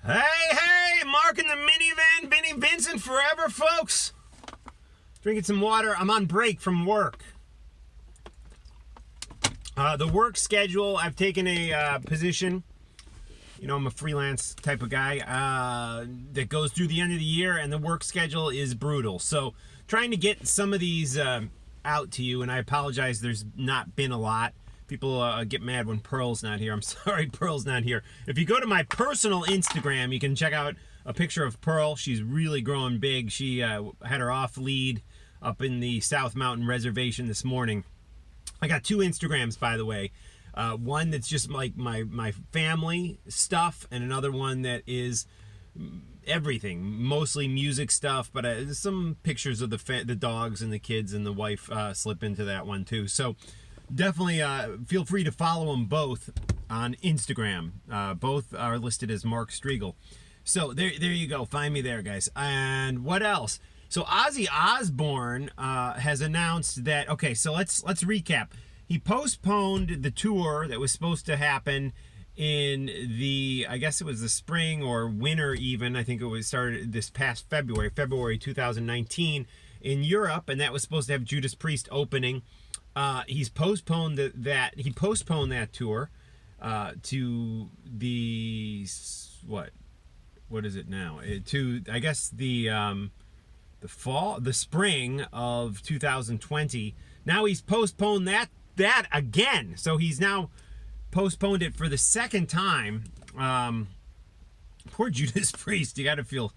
Hey, Mark in the minivan, Vinnie Vincent forever, folks. Drinking some water. I'm on break from work. The work schedule, I've taken a position. You know, I'm a freelance type of guy that goes through the end of the year, and the work schedule is brutal. So trying to get some of these out to you, and I apologize, there's not been a lot. People get mad when Pearl's not here. I'm sorry Pearl's not here. If you go to my personal Instagram, you can check out a picture of Pearl. She's really growing big. She had her off lead up in the South Mountain Reservation this morning. I got two Instagrams, by the way. One that's just like my family stuff, and another one that is everything, mostly music stuff, but some pictures of the dogs and the kids and the wife slip into that one too. So definitely feel free to follow them both on Instagram. Both are listed as Mark Striegel. So there you go. Find me there, guys. And what else? So Ozzy Osbourne has announced that, okay, so let's recap. He postponed the tour that was supposed to happen in I guess it was the spring or winter even. I think it was started this past February 2019 in Europe, and that was supposed to have Judas Priest opening. He's postponed that. He postponed that tour to the what is it now? To, I guess, the spring of 2020. Now he's postponed that again. So he's now postponed it for the second time. Poor Judas Priest. You got to feel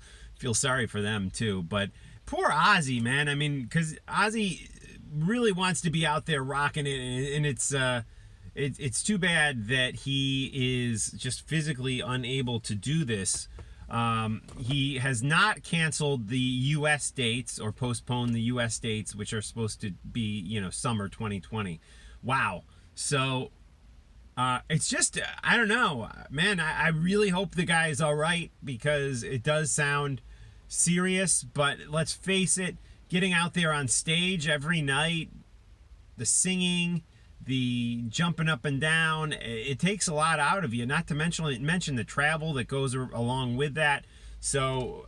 sorry for them too. But poor Ozzy, man. I mean, because Ozzy really wants to be out there rocking it, and it's too bad that he is just physically unable to do this. He has not canceled the U.S. dates or postponed the U.S. dates, which are supposed to be, summer 2020. Wow. So it's just, I don't know, man. I really hope the guy is all right, because it does sound serious. But let's face it, getting out there on stage every night, the singing, the jumping up and down, it takes a lot out of you, not to mention the travel that goes along with that. So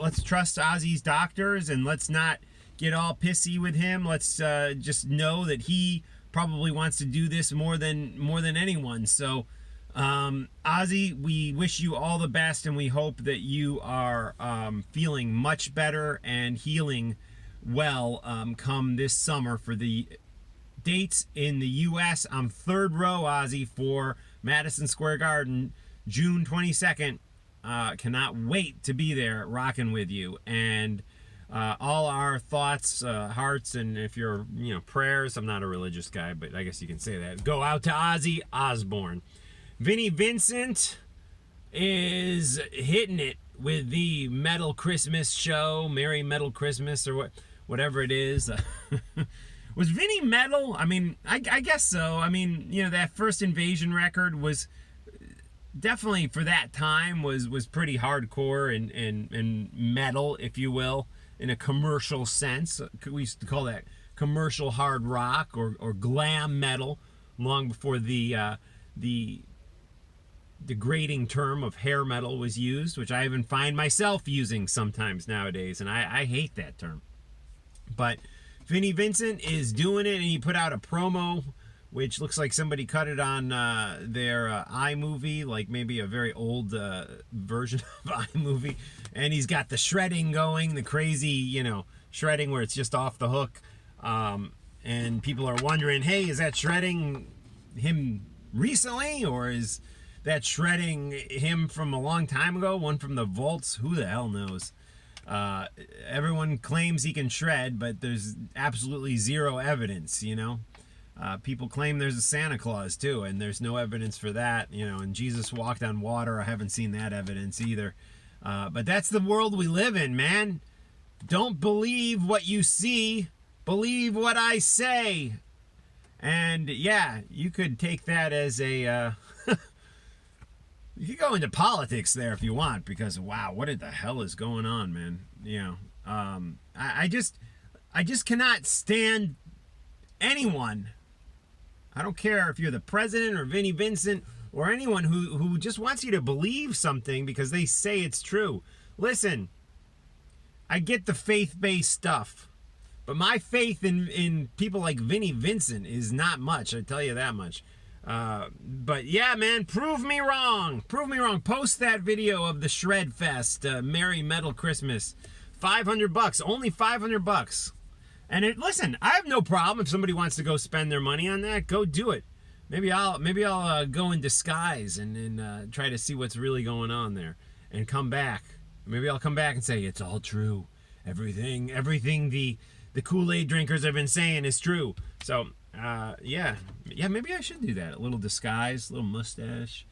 let's trust Ozzy's doctors, and let's not get all pissy with him. Let's just know that he probably wants to do this more than anyone. So Ozzy, we wish you all the best, and we hope that you are feeling much better and healing well come this summer for the dates in the U.S. I'm third row, Ozzy, for Madison Square Garden, June 22nd. Cannot wait to be there rocking with you. And all our thoughts, hearts, and if you're, prayers, I'm not a religious guy, but I guess you can say that, go out to Ozzy Osbourne. Vinnie Vincent is hitting it with the Metal Christmas show, Merry Metal Christmas, or whatever it is. Was Vinnie metal? I mean, I guess so. I mean, that first Invasion record was definitely, for that time, was pretty hardcore and metal, if you will, in a commercial sense. We used to call that commercial hard rock or glam metal, long before the degrading term of hair metal was used, which I even find myself using sometimes nowadays, and I hate that term. But Vinnie Vincent is doing it, and he put out a promo which looks like somebody cut it on their iMovie, like maybe a very old version of iMovie, and he's got the shredding going, the crazy, shredding where it's just off the hook, and people are wondering, hey, is that shredding him recently, or is that shredding him from a long time ago, one from the vaults? Who the hell knows? Everyone claims he can shred, but there's absolutely zero evidence, People claim there's a Santa Claus too, and there's no evidence for that, and Jesus walked on water. I haven't seen that evidence either. But that's the world we live in, man. Don't believe what you see, believe what I say. And yeah, you could take that as a you could go into politics there if you want, because wow, what the hell is going on, man? I just cannot stand anyone. I don't care if you're the president or Vinnie Vincent, or anyone who just wants you to believe something because they say it's true. Listen, I get the faith-based stuff, but my faith in people like Vinnie Vincent is not much, I tell you that much. But yeah, man, prove me wrong. Prove me wrong. Post that video of the Shred Fest, Merry Metal Christmas. $500, only $500. And listen, I have no problem if somebody wants to go spend their money on that. Go do it. Maybe I'll go in disguise and try to see what's really going on there and come back. Maybe I'll come back and say it's all true. Everything the Kool-Aid drinkers have been saying is true. So yeah, maybe I should do that. A little disguise, a little mustache.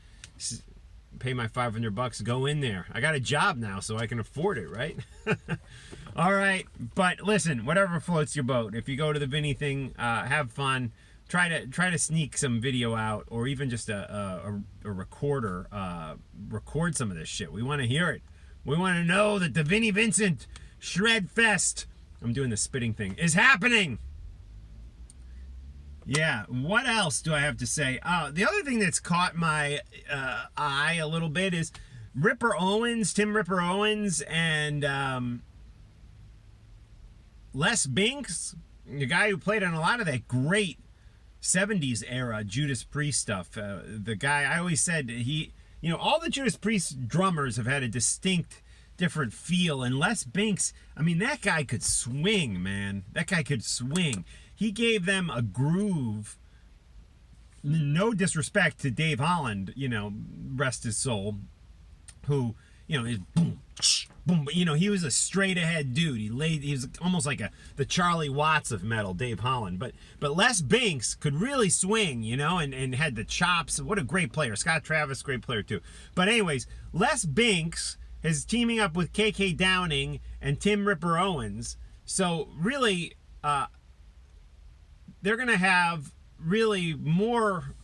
Pay my $500, go in there. I got a job now, so I can afford it, right? All right, but listen, whatever floats your boat. If you go to the Vinny thing, have fun. Try to sneak some video out, or even just a recorder. Record some of this shit. We want to hear it. We want to know that the Vinnie Vincent Shred Fest, I'm doing the spitting thing, is happening. Yeah, what else do I have to say? The other thing that's caught my eye a little bit is Tim Ripper Owens, and Les Binks, the guy who played on a lot of that great 70s era Judas Priest stuff. The guy, I always said, all the Judas Priest drummers have had a distinct different feel, and Les Binks, I mean, that guy could swing, man. That guy could swing. He gave them a groove. No disrespect to Dave Holland, rest his soul, who, is boom, boom. But, he was a straight ahead dude. He was almost like the Charlie Watts of metal, Dave Holland. But Les Binks could really swing, and had the chops. What a great player. Scott Travis, great player too. But anyways, Les Binks is teaming up with KK Downing and Tim Ripper Owens. So really, they're going to have really more,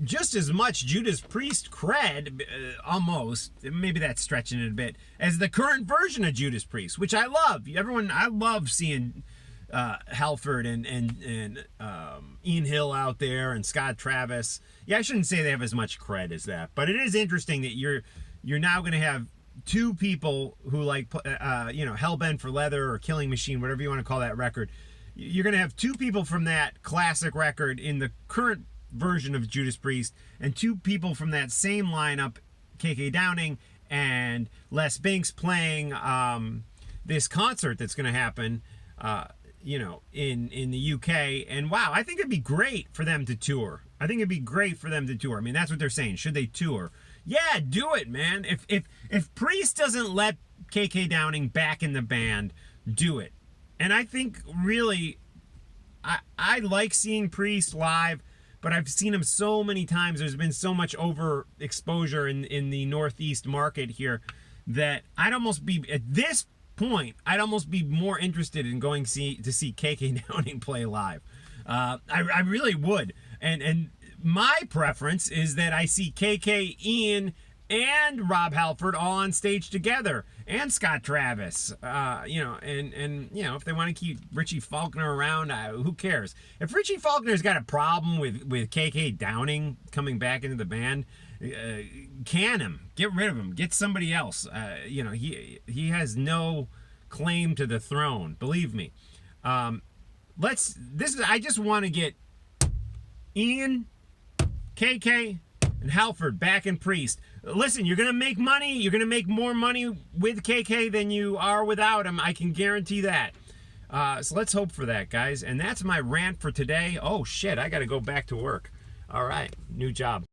just as much Judas Priest cred, almost, maybe that's stretching it a bit, as the current version of Judas Priest, which I love. I love seeing Halford and Ian Hill out there, and Scott Travis. Yeah, I shouldn't say they have as much cred as that, but it is interesting that you're now going to have two people who like, Hellbent for Leather or Killing Machine, whatever you want to call that record. You're going to have two people from that classic record in the current version of Judas Priest, and two people from that same lineup, KK Downing and Les Binks, playing this concert that's going to happen, in the UK. And wow, I think it'd be great for them to tour. I mean, that's what they're saying. Should they tour? Yeah, do it, man. If Priest doesn't let KK Downing back in the band, do it. And I think really, I like seeing Priest live, but I've seen him so many times. There's been so much overexposure in the Northeast market here that I'd almost be, at this point, more interested in going to see KK Downing play live. I really would. And my preference is that I see KK, Ian, and Rob Halford all on stage together, and Scott Travis, if they want to keep Richie Faulkner around, who cares? If Richie Faulkner's got a problem with KK Downing coming back into the band, can him, get rid of him, get somebody else. He has no claim to the throne, believe me. I just want to get Ian, KK, and Halford back in Priest. Listen, you're going to make money. You're going to make more money with KK than you are without him. I can guarantee that. So let's hope for that, guys. And that's my rant for today. Oh, shit, I got to go back to work. All right, new job.